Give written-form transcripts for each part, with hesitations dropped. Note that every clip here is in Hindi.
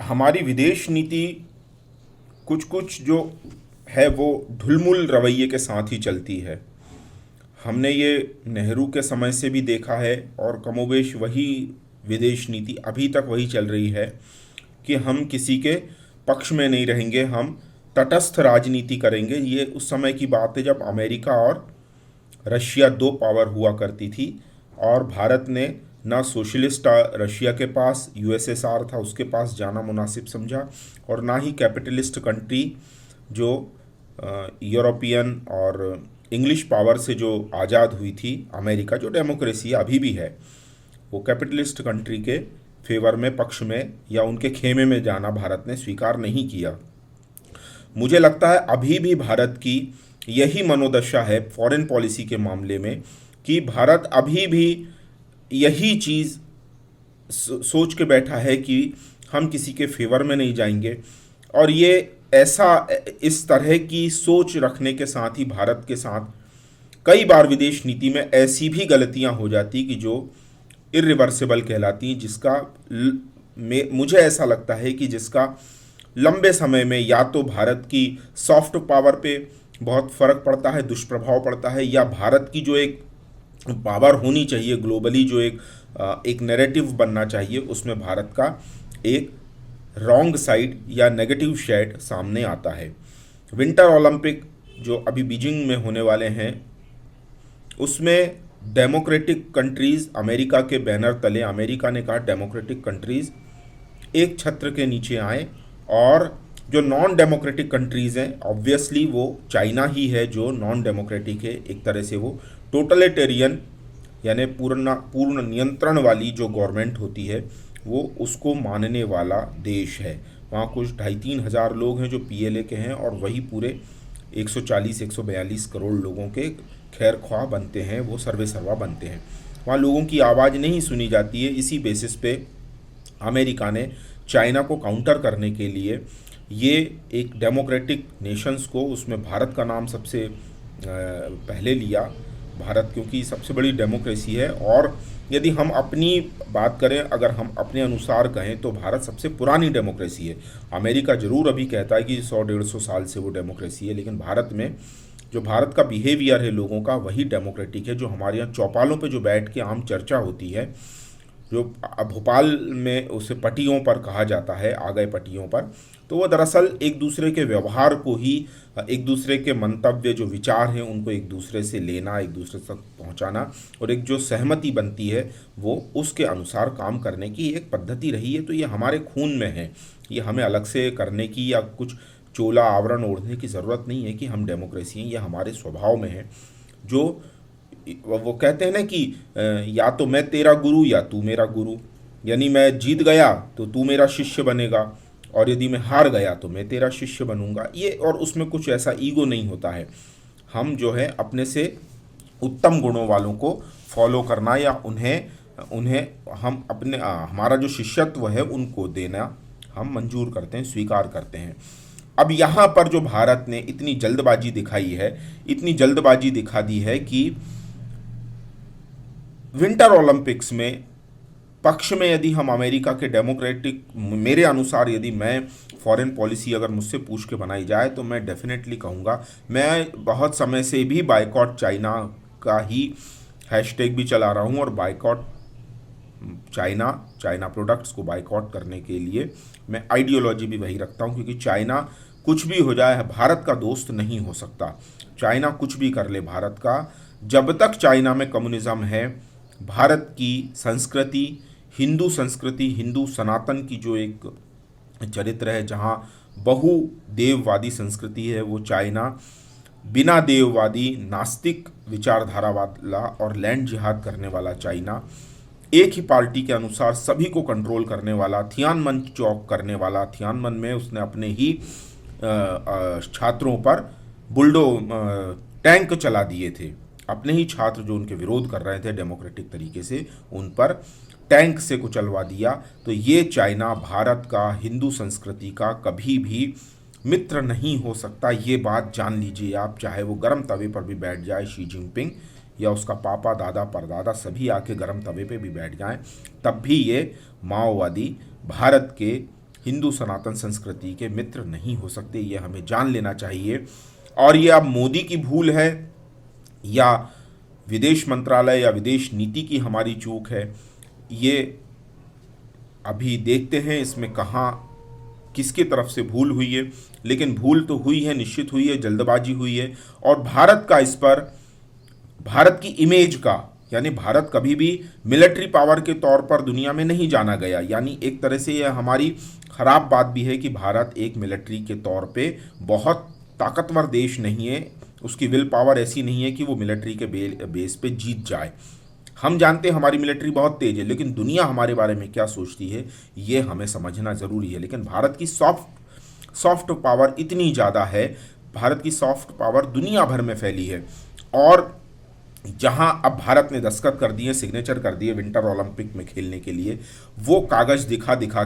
हमारी विदेश नीति कुछ कुछ जो है वो ढुलमुल रवैये के साथ ही चलती है। हमने ये नेहरू के समय से भी देखा है और कमोबेश वही विदेश नीति अभी तक वही चल रही है कि हम किसी के पक्ष में नहीं रहेंगे, हम तटस्थ राजनीति करेंगे। ये उस समय की बात है जब अमेरिका और रशिया दो पावर हुआ करती थी और भारत ने ना सोशलिस्ट रशिया के पास यूएसएसआर था उसके पास जाना मुनासिब समझा, और ना ही कैपिटलिस्ट कंट्री जो यूरोपियन और इंग्लिश पावर से जो आज़ाद हुई थी अमेरिका, जो डेमोक्रेसी अभी भी है, वो कैपिटलिस्ट कंट्री के फेवर में पक्ष में या उनके खेमे में जाना भारत ने स्वीकार नहीं किया। मुझे लगता है अभी भी भारत की यही मनोदशा है फॉरेन पॉलिसी के मामले में कि भारत अभी भी यही चीज़ सोच के बैठा है कि हम किसी के फेवर में नहीं जाएंगे। और ये ऐसा इस तरह की सोच रखने के साथ ही भारत के साथ कई बार विदेश नीति में ऐसी भी गलतियां हो जाती कि जो इरिवर्सिबल कहलाती, मुझे ऐसा लगता है कि जिसका लंबे समय में या तो भारत की सॉफ्ट पावर पे बहुत फ़र्क पड़ता है, दुष्प्रभाव पड़ता है, या भारत की जो एक पावर होनी चाहिए ग्लोबली, जो एक नैरेटिव बनना चाहिए, उसमें भारत का एक रॉन्ग साइड या नेगेटिव शेड सामने आता है। विंटर ओलंपिक जो अभी बीजिंग में होने वाले हैं उसमें डेमोक्रेटिक कंट्रीज़ अमेरिका के बैनर तले, अमेरिका ने कहा डेमोक्रेटिक कंट्रीज़ एक छत्र के नीचे आए, और जो नॉन डेमोक्रेटिक कंट्रीज़ हैं ऑब्वियसली वो चाइना ही है जो नॉन डेमोक्रेटिक है। एक तरह से वो टोटलिटेरियन यानी पूर्ण नियंत्रण वाली जो गवर्नमेंट होती है वो उसको मानने वाला देश है। वहाँ कुछ 2,500-3 हज़ार लोग हैं जो पीएलए के हैं, और वही पूरे 140-142 करोड़ लोगों के खैर ख्वाह बनते हैं, वो सर्वे सर्वा बनते हैं। वहाँ लोगों की आवाज़ नहीं सुनी जाती है। इसी बेसिस पे अमेरिका ने चाइना को काउंटर करने के लिए ये एक डेमोक्रेटिक नेशंस को, उसमें भारत का नाम सबसे पहले लिया। भारत क्योंकि सबसे बड़ी डेमोक्रेसी है, और यदि हम अपनी बात करें, अगर हम अपने अनुसार कहें तो भारत सबसे पुरानी डेमोक्रेसी है। अमेरिका ज़रूर अभी कहता है कि 100-150 साल से वो डेमोक्रेसी है, लेकिन भारत में जो भारत का बिहेवियर है लोगों का वही डेमोक्रेटिक है। जो हमारे यहाँ चौपालों पे जो बैठ के आम चर्चा होती है, जो भोपाल में उसे पटियों पर कहा जाता है, आ गए पटियों पर, तो वो दरअसल एक दूसरे के व्यवहार को ही, एक दूसरे के मंतव्य जो विचार हैं उनको एक दूसरे से लेना, एक दूसरे तक पहुंचाना, और एक जो सहमति बनती है वो उसके अनुसार काम करने की एक पद्धति रही है। तो ये हमारे खून में है, ये हमें अलग से करने की या कुछ चोला आवरण ओढ़ने की ज़रूरत नहीं है कि हम डेमोक्रेसी हैं, ये हमारे स्वभाव में है। जो वो कहते हैं ना कि या तो मैं तेरा गुरु या तू मेरा गुरु, यानी मैं जीत गया तो तू मेरा शिष्य बनेगा, और यदि मैं हार गया तो मैं तेरा शिष्य बनूंगा। ये, और उसमें कुछ ऐसा ईगो नहीं होता है। हम जो है अपने से उत्तम गुणों वालों को फॉलो करना या उन्हें हम अपने हमारा जो शिष्यत्व है उनको देना हम मंजूर करते हैं, स्वीकार करते हैं। अब यहाँ पर जो भारत ने इतनी जल्दबाजी दिखाई है, इतनी जल्दबाजी दिखा दी है कि विंटर ओलंपिक्स में पक्ष में यदि हम अमेरिका के डेमोक्रेटिक, मेरे अनुसार यदि मैं फॉरेन पॉलिसी अगर मुझसे पूछ के बनाई जाए तो मैं डेफिनेटली कहूँगा, मैं बहुत समय से भी बायकॉट चाइना का ही हैशटैग भी चला रहा हूँ, और बायकॉट चाइना प्रोडक्ट्स को बायकॉट करने के लिए मैं आइडियोलॉजी भी वही रखता हूँ, क्योंकि चाइना कुछ भी हो जाए भारत का दोस्त नहीं हो सकता। चाइना कुछ भी कर ले भारत का, जब तक चाइना में कम्युनिज्म है, भारत की संस्कृति, हिंदू सनातन की जो एक चरित्र है, जहाँ बहुदेववादी संस्कृति है, वो चाइना बिना देववादी नास्तिक विचारधारा वाला और लैंड जिहाद करने वाला चाइना, एक ही पार्टी के अनुसार सभी को कंट्रोल करने वाला, थियानमन चौक करने वाला, थियानमन में उसने अपने ही छात्रों पर टैंक चला दिए थे, अपने ही छात्र जो उनके विरोध कर रहे थे डेमोक्रेटिक तरीके से, उन पर टैंक से कुचलवा दिया। तो ये चाइना भारत का, हिंदू संस्कृति का कभी भी मित्र नहीं हो सकता। ये बात जान लीजिए आप, चाहे वो गर्म तवे पर भी बैठ जाए शी जिनपिंग, या उसका पापा दादा परदादा सभी आके गर्म तवे पे भी बैठ जाएं, तब भी ये माओवादी भारत के हिंदू सनातन संस्कृति के मित्र नहीं हो सकते, ये हमें जान लेना चाहिए। और ये अब मोदी की भूल है या विदेश मंत्रालय या विदेश नीति की हमारी चूक है, ये अभी देखते हैं इसमें कहाँ किसके तरफ से भूल हुई है। लेकिन भूल तो हुई है, निश्चित हुई है, जल्दबाजी हुई है। और भारत का इस पर, भारत की इमेज का, यानी भारत कभी भी मिलिट्री पावर के तौर पर दुनिया में नहीं जाना गया, यानी एक तरह से यह हमारी खराब बात भी है कि भारत एक मिलिट्री के तौर पे बहुत ताकतवर देश नहीं है, उसकी विल पावर ऐसी नहीं है कि वो मिलिट्री के बेस पे जीत जाए। हम जानते हैं हमारी मिलिट्री बहुत तेज है, लेकिन दुनिया हमारे बारे में क्या सोचती है ये हमें समझना ज़रूरी है। लेकिन भारत की सॉफ्ट पावर इतनी ज़्यादा है, भारत की सॉफ्ट पावर दुनिया भर में फैली है। और जहां अब भारत ने दस्तखत कर दिए, सिग्नेचर कर दिए विंटर ओलंपिक में खेलने के लिए, वो कागज़ दिखा दिखा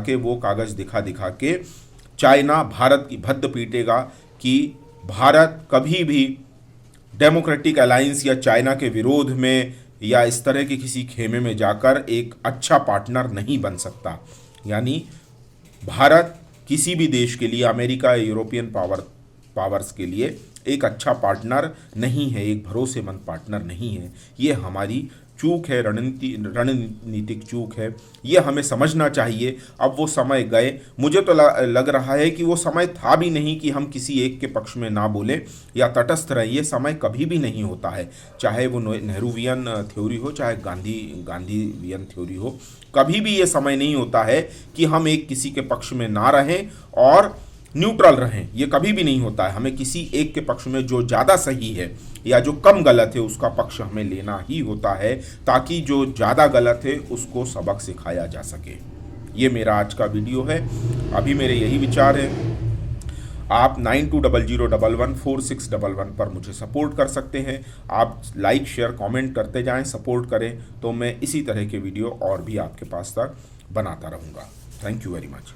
के चाइना भारत की भद्द पीटेगा कि भारत कभी भी डेमोक्रेटिक अलायंस या चाइना के विरोध में या इस तरह के किसी खेमे में जाकर एक अच्छा पार्टनर नहीं बन सकता। यानी भारत किसी भी देश के लिए, अमेरिका या यूरोपियन पावर्स के लिए एक अच्छा पार्टनर नहीं है, एक भरोसेमंद पार्टनर नहीं है। ये हमारी चूक है, रणनीतिक चूक है, ये हमें समझना चाहिए। अब वो समय गए, मुझे तो लग रहा है कि वो समय था भी नहीं कि हम किसी एक के पक्ष में ना बोले या तटस्थ रहे। ये समय कभी भी नहीं होता है, चाहे वो नेहरूवियन थ्योरी हो, चाहे गांधीवियन थ्योरी हो, कभी भी ये समय नहीं होता है कि हम एक किसी के पक्ष में ना रहें और न्यूट्रल रहें। ये कभी भी नहीं होता है। हमें किसी एक के पक्ष में जो ज़्यादा सही है या जो कम गलत है उसका पक्ष हमें लेना ही होता है, ताकि जो ज़्यादा गलत है उसको सबक सिखाया जा सके। ये मेरा आज का वीडियो है। अभी मेरे यही विचार है। आप 9200114611 पर मुझे सपोर्ट कर सकते हैं। आप लाइक शेयर कमेंट करते जाएं, सपोर्ट करें, तो मैं इसी तरह के वीडियो और भी आपके पास तक बनाता रहूँगा। Thank you very much.